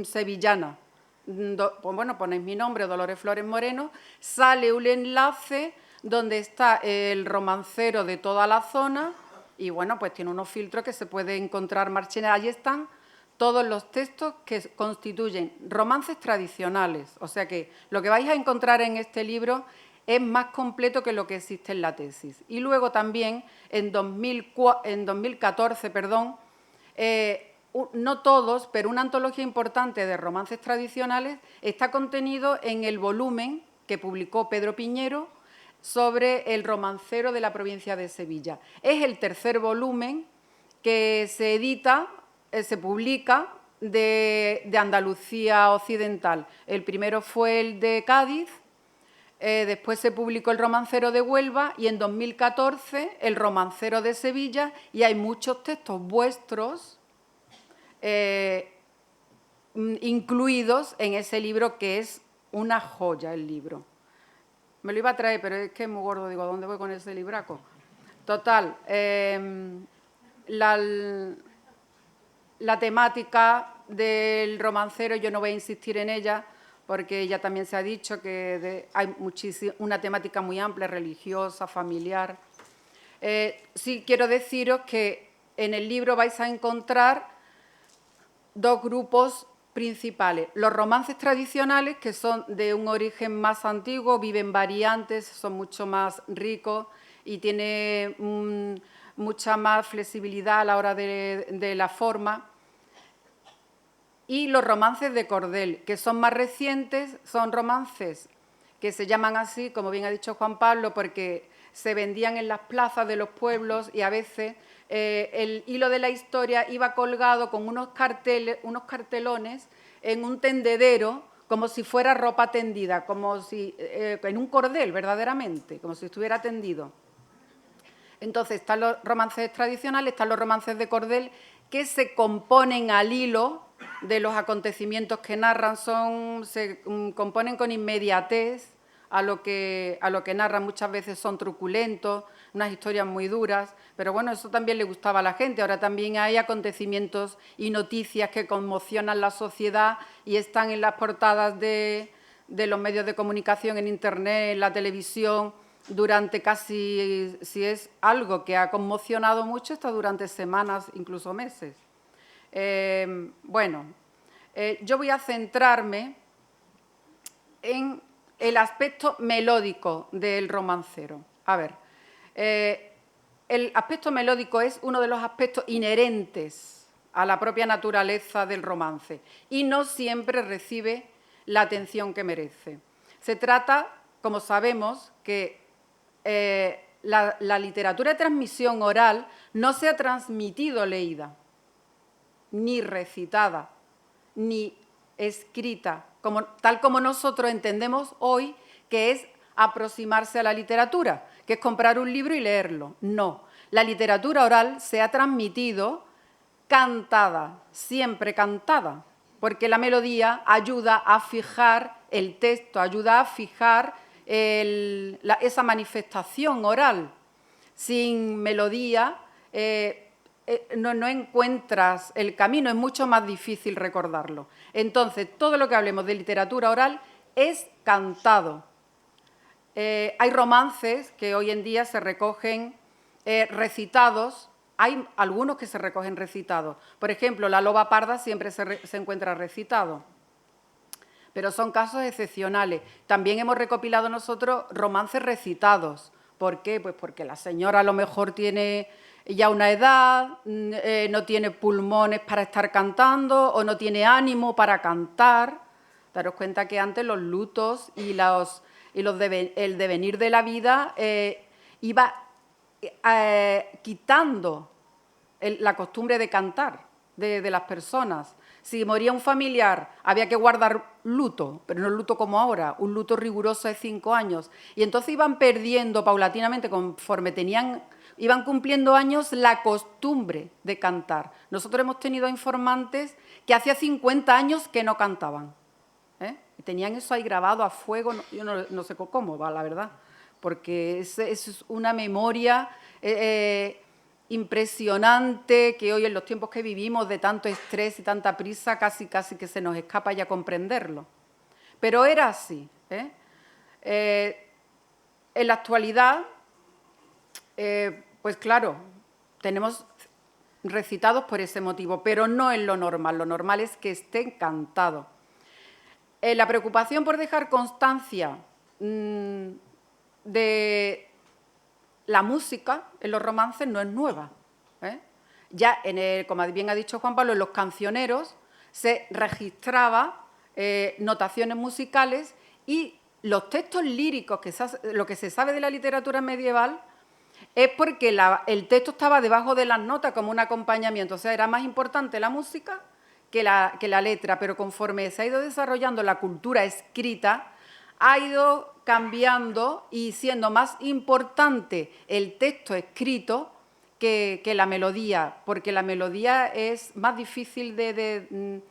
sevillana. Pues bueno, ponéis mi nombre, Dolores Flores Moreno, sale un enlace donde está el romancero de toda la zona y, bueno, pues tiene unos filtros que se puede encontrar Marchena. Allí están todos los textos que constituyen romances tradicionales. O sea que lo que vais a encontrar en este libro es más completo que lo que existe en la tesis. Y luego también, en 2014, no todos, pero una antología importante de romances tradicionales está contenido en el volumen que publicó Pedro Piñero sobre el romancero de la provincia de Sevilla. Es el tercer volumen que se edita, se publica de Andalucía Occidental. El primero fue el de Cádiz, después se publicó el romancero de Huelva y en 2014 el romancero de Sevilla, y hay muchos textos vuestros incluidos en ese libro, que es una joya el libro. Me lo iba a traer, pero es que es muy gordo. Digo, ¿a dónde voy con ese libraco? Total, la temática del romancero, yo no voy a insistir en ella, porque ya también se ha dicho que hay una temática muy amplia, religiosa, familiar. Sí quiero deciros que en el libro vais a encontrar dos grupos principales. Los romances tradicionales, que son de un origen más antiguo, viven variantes, son mucho más ricos y tienen mucha más flexibilidad a la hora de la forma. Y los romances de cordel, que son más recientes, son romances que se llaman así, como bien ha dicho Juan Pablo, porque se vendían en las plazas de los pueblos y a veces el hilo de la historia iba colgado con unos cartelones en un tendedero, como si fuera ropa tendida, como si en un cordel verdaderamente, como si estuviera tendido. Entonces están los romances tradicionales, están los romances de cordel, que se componen al hilo de los acontecimientos que narran, se componen con inmediatez a lo que narran. Muchas veces son truculentos, unas historias muy duras, pero bueno, eso también le gustaba a la gente. Ahora también hay acontecimientos y noticias que conmocionan la sociedad y están en las portadas de los medios de comunicación, en Internet, en la televisión, durante casi, si es algo que ha conmocionado mucho, está durante semanas, incluso meses. Yo voy a centrarme en el aspecto melódico del romancero. A ver, el aspecto melódico es uno de los aspectos inherentes a la propia naturaleza del romance y no siempre recibe la atención que merece. Se trata, como sabemos, que la literatura de transmisión oral no se ha transmitido leída, ni recitada, ni escrita, tal como nosotros entendemos hoy que es aproximarse a la literatura, que es comprar un libro y leerlo. No, la literatura oral se ha transmitido cantada, siempre cantada, porque la melodía ayuda a fijar el texto, ayuda a fijar esa manifestación oral. Sin melodía no encuentras el camino, es mucho más difícil recordarlo. Entonces, todo lo que hablemos de literatura oral es cantado. Hay romances que hoy en día se recogen recitados, hay algunos que se recogen recitados. Por ejemplo, La loba parda siempre se encuentra recitado, pero son casos excepcionales. También hemos recopilado nosotros romances recitados. ¿Por qué? Pues porque la señora a lo mejor tiene ya una edad, no tiene pulmones para estar cantando o no tiene ánimo para cantar. Daros cuenta que antes los lutos y el devenir de la vida iba quitando la costumbre de cantar de las personas. Si moría un familiar, había que guardar luto, pero no luto como ahora, un luto riguroso de 5 años. Y entonces iban perdiendo paulatinamente, conforme iban cumpliendo años, la costumbre de cantar. Nosotros hemos tenido informantes que hacía 50 años que no cantaban. Y tenían eso ahí grabado a fuego, yo no sé cómo va, la verdad, porque es una memoria impresionante, que hoy en los tiempos que vivimos de tanto estrés y tanta prisa casi que se nos escapa ya comprenderlo. Pero era así. En la actualidad, pues claro, tenemos recitados por ese motivo, pero no es lo normal. Lo normal es que estén cantados. La preocupación por dejar constancia de la música en los romances no es nueva. Ya, como bien ha dicho Juan Pablo, en los cancioneros se registraba notaciones musicales y los textos líricos, lo que se sabe de la literatura medieval, es porque el texto estaba debajo de las notas como un acompañamiento. O sea, era más importante la música que la letra, pero conforme se ha ido desarrollando la cultura escrita, ha ido cambiando y siendo más importante el texto escrito que la melodía, porque la melodía es más difícil de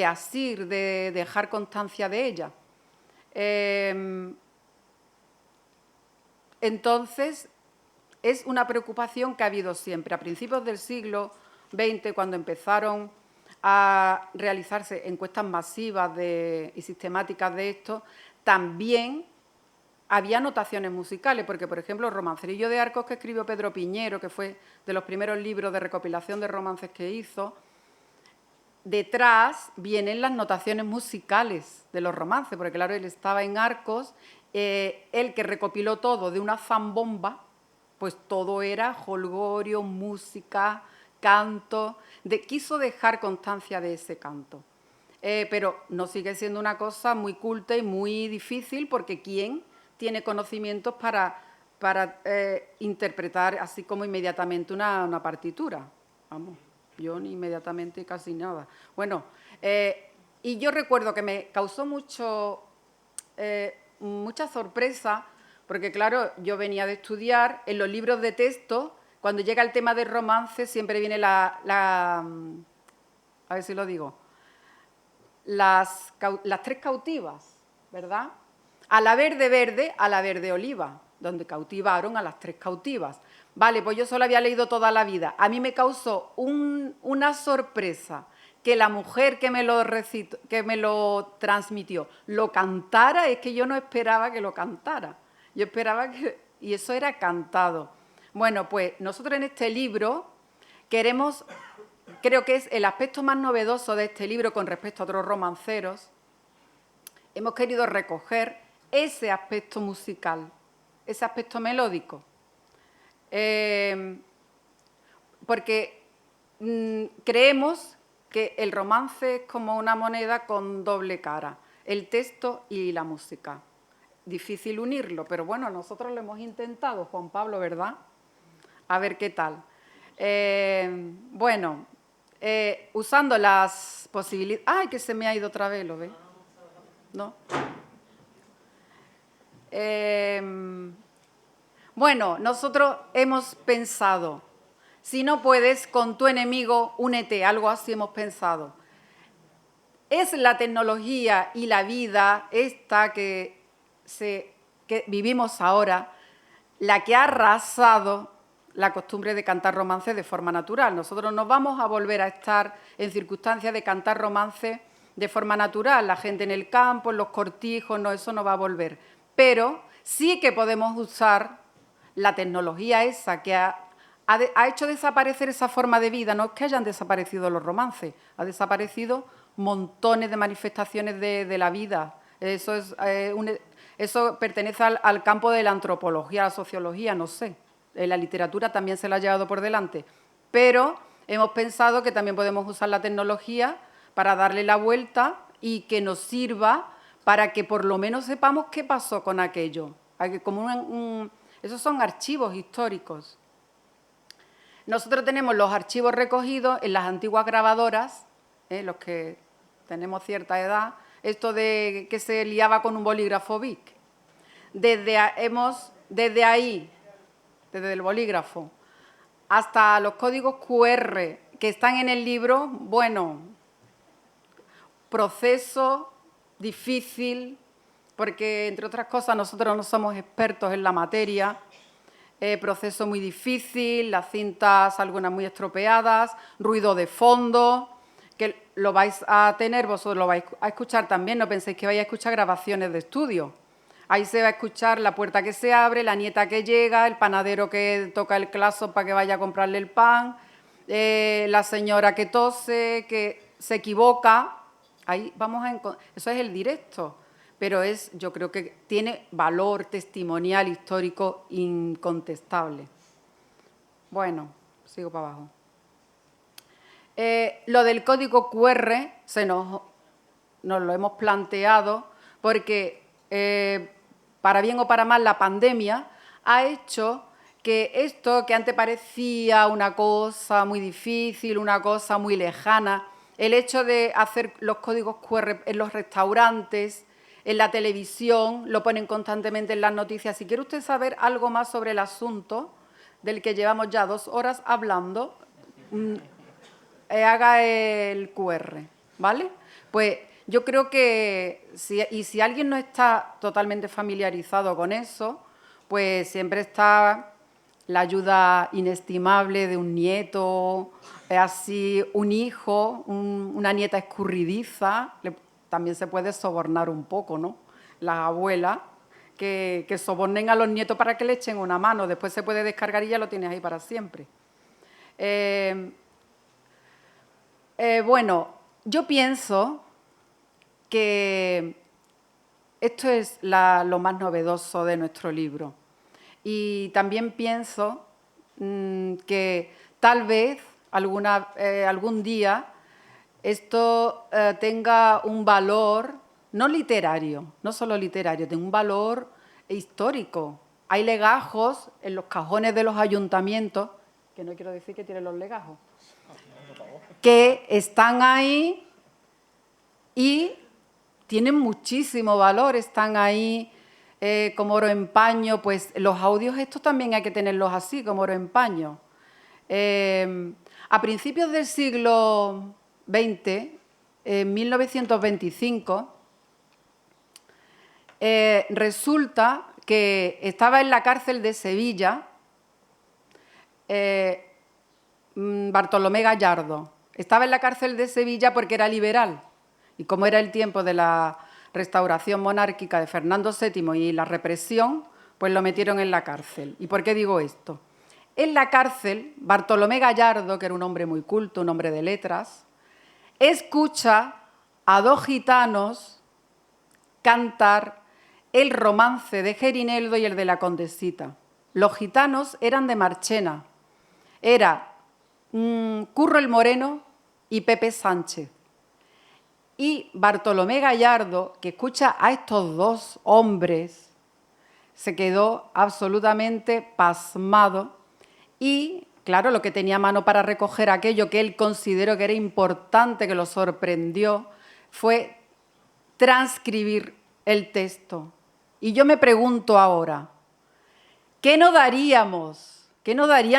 asir, de dejar constancia de ella. Entonces, es una preocupación que ha habido siempre. A principios del siglo XX, cuando empezaron a realizarse encuestas masivas y sistemáticas de esto, también había notaciones musicales, porque, por ejemplo, el Romancerillo de Arcos que escribió Pedro Piñero, que fue de los primeros libros de recopilación de romances que hizo, detrás vienen las notaciones musicales de los romances, porque, claro, él estaba en Arcos, él que recopiló todo de una zambomba, pues todo era jolgorio, música, canto, quiso dejar constancia de ese canto. Pero no sigue siendo una cosa muy culta y muy difícil, porque ¿quién tiene conocimientos para interpretar así como inmediatamente una partitura? Vamos, yo ni inmediatamente casi nada. Bueno, y yo recuerdo que me causó mucha sorpresa, porque claro, yo venía de estudiar en los libros de texto, cuando llega el tema del romance siempre viene a ver si lo digo, las 3 cautivas, ¿verdad? A la verde verde, a la verde oliva, donde cautivaron a las 3 cautivas. Vale, pues yo solo había leído toda la vida. A mí me causó una sorpresa que la mujer que me lo transmitió lo cantara, es que yo no esperaba que lo cantara. Yo esperaba que... Y eso era cantado. Bueno, pues nosotros en este libro queremos, creo que es el aspecto más novedoso de este libro con respecto a otros romanceros, hemos querido recoger ese aspecto musical, ese aspecto melódico. Porque creemos que el romance es como una moneda con doble cara, el texto y la música. Difícil unirlo, pero bueno, nosotros lo hemos intentado, Juan Pablo, ¿verdad? A ver qué tal. Bueno, usando las posibilidades... ¡Ay, que se me ha ido otra vez, lo ve! ¿No? Bueno, nosotros hemos pensado, si no puedes con tu enemigo, únete, algo así hemos pensado. Es la tecnología y la vida esta que vivimos ahora la que ha arrasado la costumbre de cantar romances de forma natural. Nosotros no vamos a volver a estar en circunstancias de cantar romances de forma natural, la gente en el campo, en los cortijos, no, eso no va a volver. Pero sí que podemos usar la tecnología esa que ha hecho desaparecer esa forma de vida. No es que hayan desaparecido los romances, ha desaparecido montones de manifestaciones de la vida. Eso pertenece al campo de la antropología, la sociología, no sé. La literatura también se la ha llevado por delante. Pero hemos pensado que también podemos usar la tecnología para darle la vuelta y que nos sirva para que por lo menos sepamos qué pasó con aquello. Esos son archivos históricos. Nosotros tenemos los archivos recogidos en las antiguas grabadoras, los que tenemos cierta edad, esto de que se liaba con un bolígrafo Bic. Desde ahí, desde el bolígrafo, hasta los códigos QR que están en el libro, bueno, proceso difícil, porque, entre otras cosas, nosotros no somos expertos en la materia, proceso muy difícil, las cintas algunas muy estropeadas, ruido de fondo, que lo vais a tener, vosotros lo vais a escuchar también, no penséis que vais a escuchar grabaciones de estudio. Ahí se va a escuchar la puerta que se abre, la nieta que llega, el panadero que toca el claxon para que vaya a comprarle el pan, la señora que tose, que se equivoca. Ahí vamos a eso es el directo, pero yo creo que tiene valor testimonial, histórico, incontestable. Bueno, sigo para abajo. Lo del código QR nos lo hemos planteado porque, para bien o para mal, la pandemia ha hecho que esto que antes parecía una cosa muy difícil, una cosa muy lejana, el hecho de hacer los códigos QR en los restaurantes, en la televisión, lo ponen constantemente en las noticias. Si quiere usted saber algo más sobre el asunto, del que llevamos ya 2 horas hablando, haga el QR, ¿vale? Pues yo creo que, si alguien no está totalmente familiarizado con eso, pues siempre está la ayuda inestimable de un nieto, así un hijo, una nieta escurridiza, también se puede sobornar un poco, ¿no? Las abuelas que sobornen a los nietos para que le echen una mano, después se puede descargar y ya lo tienes ahí para siempre. Bueno, yo pienso que esto es lo más novedoso de nuestro libro. Y también pienso que tal vez algún día esto tenga un valor, no literario, no solo literario, tiene un valor histórico. Hay legajos en los cajones de los ayuntamientos, que no quiero decir que tienen los legajos, que están ahí y tienen muchísimo valor, están ahí como oro en paño. Pues los audios estos también hay que tenerlos así, como oro en paño. A principios del siglo XX, en 1925, resulta que estaba en la cárcel de Sevilla Bartolomé Gallardo. Estaba en la cárcel de Sevilla porque era liberal. Y como era el tiempo de la restauración monárquica de Fernando VII y la represión, pues lo metieron en la cárcel. ¿Y por qué digo esto? En la cárcel, Bartolomé Gallardo, que era un hombre muy culto, un hombre de letras, escucha a 2 gitanos cantar el romance de Gerineldo y el de la Condesita. Los gitanos eran de Marchena. Era Curro el Moreno y Pepe Sánchez. Y Bartolomé Gallardo, que escucha a estos 2 hombres, se quedó absolutamente pasmado y, claro, lo que tenía a mano para recoger aquello que él consideró que era importante, que lo sorprendió, fue transcribir el texto. Y yo me pregunto ahora, ¿qué no darían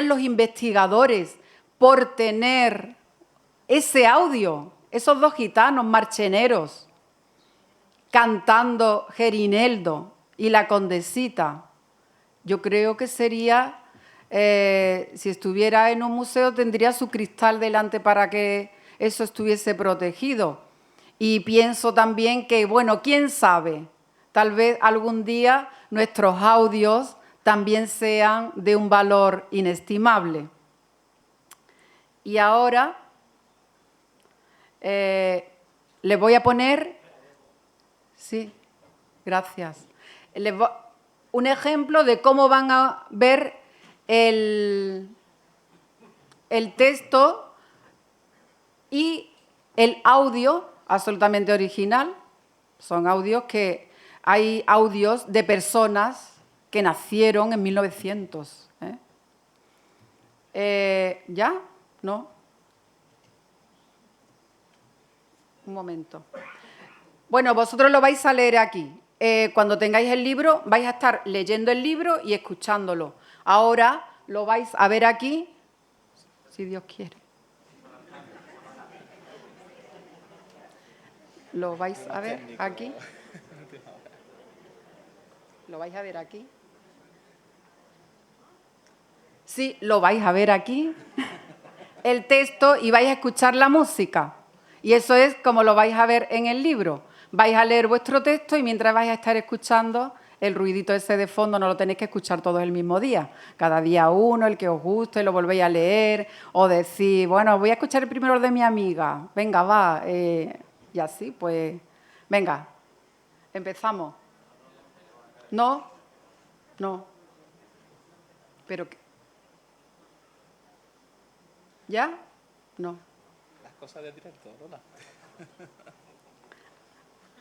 los investigadores por tener ese audio? Esos 2 gitanos marcheneros cantando Gerineldo y la Condesita. Yo creo que sería, si estuviera en un museo, tendría su cristal delante para que eso estuviese protegido. Y pienso también que, bueno, quién sabe, tal vez algún día nuestros audios también sean de un valor inestimable. Y ahora les voy a poner, sí, gracias, un ejemplo de cómo van a ver el texto y el audio absolutamente original. Son audios hay audios de personas que nacieron en 1900. ¿Ya? ¿No? Un momento. Bueno, vosotros lo vais a leer aquí. Cuando tengáis el libro, vais a estar leyendo el libro y escuchándolo. Ahora lo vais a ver aquí, si Dios quiere. Lo vais a ver aquí. ¿Lo vais a ver aquí? Sí, lo vais a ver aquí. El texto y vais a escuchar la música. Y eso es como lo vais a ver en el libro. Vais a leer vuestro texto y mientras vais a estar escuchando el ruidito ese de fondo, no lo tenéis que escuchar todos el mismo día. Cada día uno, el que os guste, lo volvéis a leer. O decir, bueno, voy a escuchar el primero de mi amiga. Venga, va. Y así, pues, venga, empezamos. ¿No? No. Pero, ¿ya? No. Las cosas de directo, Lola.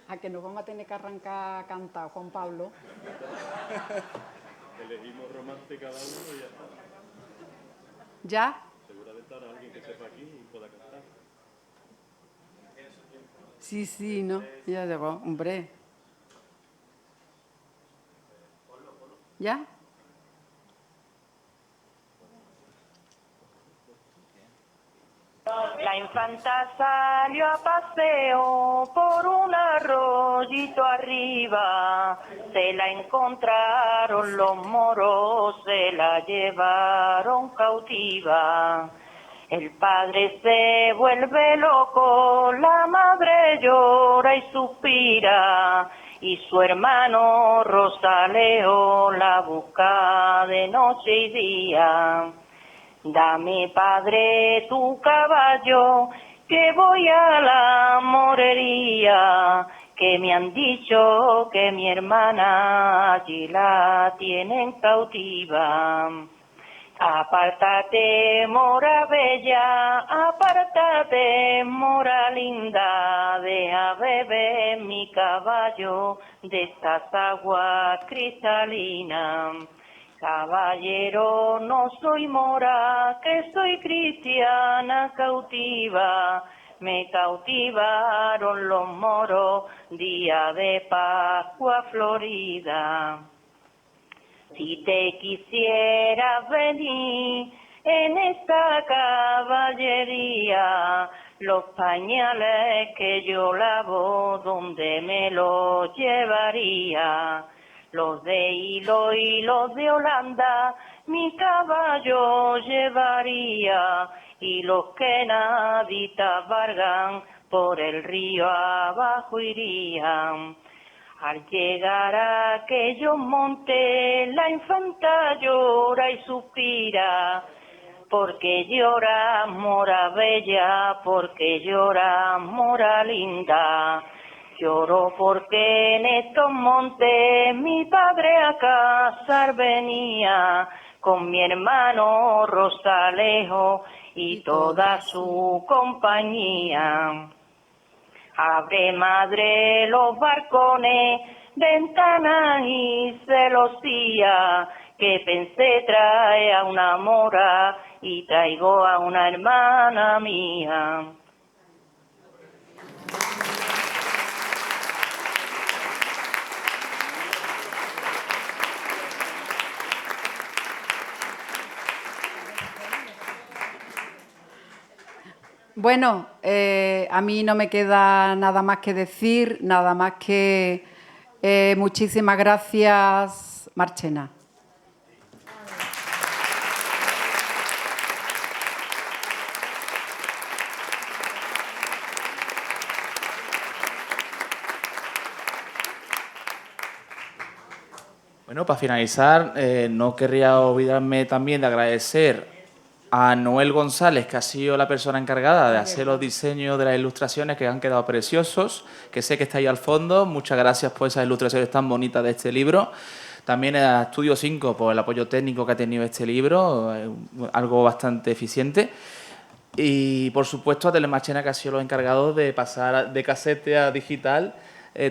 A que nos vamos a tener que arrancar a cantar, Juan Pablo. Elegimos romance cada uno y ya está. ¿Ya? Seguramente habrá alguien que sepa aquí y pueda cantar. Sí, ¿no? Ya llegó, hombre. ¿Ya? Santa salió a paseo por un arroyito arriba, se la encontraron los moros, se la llevaron cautiva. El padre se vuelve loco, la madre llora y suspira, y su hermano Rosaleo la busca de noche y día. Dame, padre, tu caballo, que voy a la morería, que me han dicho que mi hermana allí la tienen cautiva. Apártate, mora bella, apártate, mora linda, deja beber mi caballo de estas aguas cristalinas. Caballero, no soy mora, que soy cristiana cautiva. Me cautivaron los moros, día de Pascua Florida. Si te quisieras venir en esta caballería, los pañales que yo lavo, ¿dónde me los llevaría? Los de hilo y los de Holanda, mi caballo llevaría, y los que naditas valgan, por el río abajo irían. Al llegar a aquellos montes, la infanta llora y suspira, porque llora mora bella, porque llora mora linda. Lloro porque en estos montes mi padre a casar venía, con mi hermano Rosalejo y toda su compañía. Abre, madre, los balcones, ventanas y celosía, que pensé traer a una mora y traigo a una hermana mía. Bueno, a mí no me queda nada más que decir, nada más que muchísimas gracias, Marchena. Bueno, para finalizar, no querría olvidarme también de agradecer a Noel González, que ha sido la persona encargada de hacer los diseños de las ilustraciones, que han quedado preciosos, que sé que está ahí al fondo. Muchas gracias por esas ilustraciones tan bonitas de este libro. También a Estudio 5 por el apoyo técnico que ha tenido este libro, algo bastante eficiente. Y, por supuesto, a Telemarchena, que ha sido los encargados de pasar de casete a digital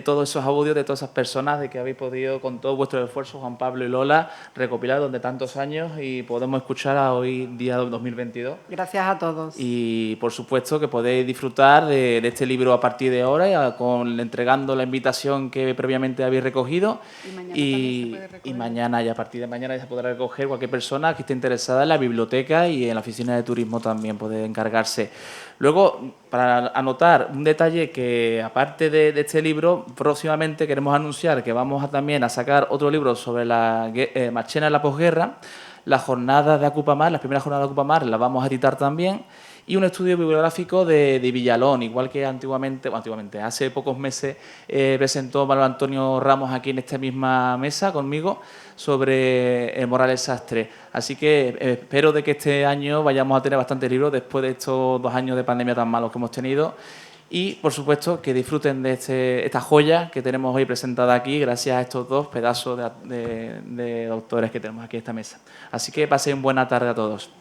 todos esos audios de todas esas personas de que habéis podido, con todo vuestro esfuerzo, Juan Pablo y Lola, recopilar durante tantos años y podemos escuchar a hoy, día 2022. Gracias a todos. Y, por supuesto, que podéis disfrutar de este libro a partir de ahora, entregando la invitación que previamente habéis recogido. Y mañana, y a partir de mañana, ya se podrá recoger cualquier persona que esté interesada en la biblioteca y en la oficina de turismo también puede encargarse. Luego, para anotar un detalle, que aparte de este libro, próximamente queremos anunciar que vamos también a sacar otro libro sobre la Marchena en la posguerra, las jornadas de Acupamar, las primeras jornadas de Acupamar las vamos a editar también, y un estudio bibliográfico de Villalón, igual que antiguamente, hace pocos meses presentó Manuel Antonio Ramos aquí en esta misma mesa conmigo sobre Morales Sastre. Así que espero de que este año vayamos a tener bastantes libros después de estos 2 años de pandemia tan malos que hemos tenido. Y, por supuesto, que disfruten de esta joya que tenemos hoy presentada aquí, gracias a estos 2 pedazos de autores que tenemos aquí en esta mesa. Así que pasen buena tarde a todos.